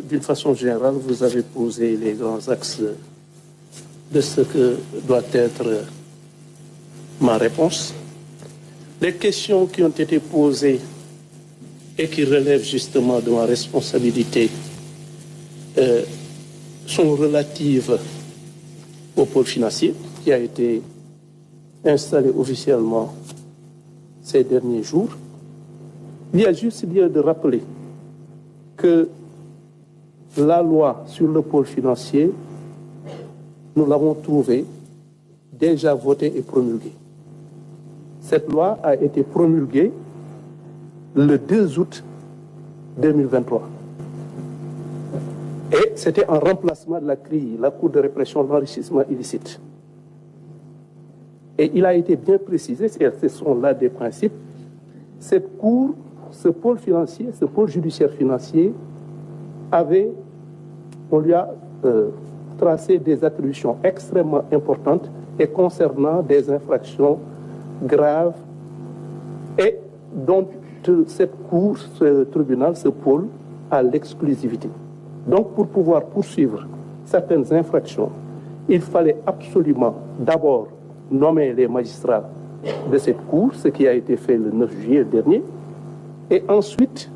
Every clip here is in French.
d'une façon générale, vous avez posé les grands axes de ce que doit être ma réponse. Les questions qui ont été posées et qui relèvent justement de ma responsabilité sont relatives au pôle financier qui a été installé officiellement ces derniers jours. Il y a juste lieu de rappeler que la loi sur le pôle financier, nous l'avons trouvée déjà votée et promulguée. Cette loi a été promulguée le 2 août 2023. Et c'était en remplacement de la CRI, la Cour de répression de l'enrichissement illicite. Et il a été bien précisé, ce sont là des principes, cette Cour, ce pôle financier, ce pôle judiciaire financier, on lui a tracé des attributions extrêmement importantes et concernant des infractions graves et dont cette Cour, ce tribunal, ce pôle, a l'exclusivité. Donc, pour pouvoir poursuivre certaines infractions, il fallait absolument d'abord nommer les magistrats de cette Cour, ce qui a été fait le 9 juillet dernier, et ensuite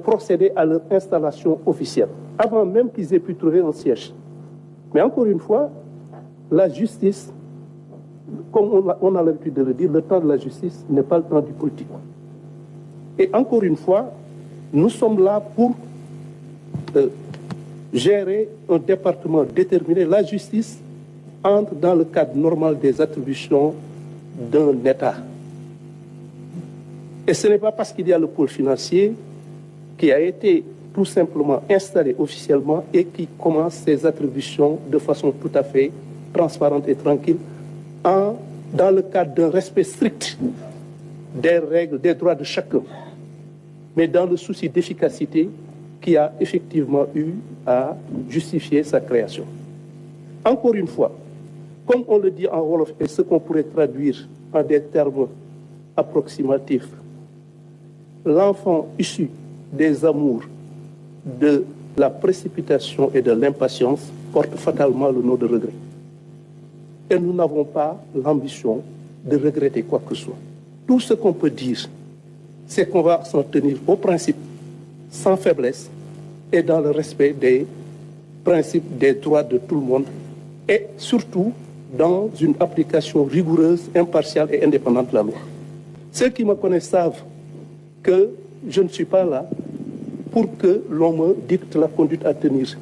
procéder à leur installation officielle, avant même qu'ils aient pu trouver un siège. Mais encore une fois, la justice, comme on a l'habitude de le dire, le temps de la justice n'est pas le temps du politique. Et encore une fois, nous sommes là pour gérer un département déterminé. La justice entre dans le cadre normal des attributions d'un État. Et ce n'est pas parce qu'il y a le pôle financier qui a été tout simplement installé officiellement et qui commence ses attributions de façon tout à fait transparente et tranquille dans le cadre d'un respect strict des règles, des droits de chacun, mais dans le souci d'efficacité qui a effectivement eu à justifier sa création. Encore une fois, comme on le dit en Wolof et ce qu'on pourrait traduire en des termes approximatifs, l'enfant issu des amours de la précipitation et de l'impatience porte fatalement le nom de regret. Et nous n'avons pas l'ambition de regretter quoi que ce soit. Tout ce qu'on peut dire, c'est qu'on va s'en tenir aux principes sans faiblesse et dans le respect des principes des droits de tout le monde et surtout dans une application rigoureuse, impartiale et indépendante de la loi. Ceux qui me connaissent savent que je ne suis pas là pour que l'on me dicte la conduite à tenir.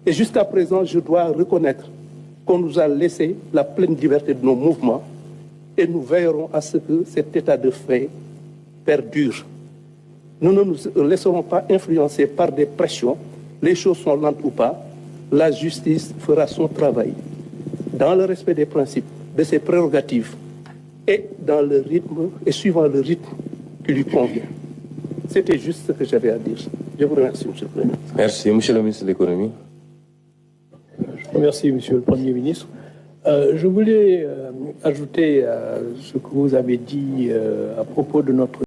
Et jusqu'à présent, je dois reconnaître qu'on nous a laissé la pleine liberté de nos mouvements et nous veillerons à ce que cet état de fait perdure. Nous ne nous laisserons pas influencer par des pressions, les choses sont lentes ou pas, la justice fera son travail dans le respect des principes, de ses prérogatives et dans le rythme et suivant le rythme qui lui convient. C'était juste ce que j'avais à dire. Je vous remercie, Monsieur le Premier ministre. Merci, Monsieur le ministre de l'Économie. Merci, Monsieur le Premier ministre. Je voulais ajouter à ce que vous avez dit à propos de notre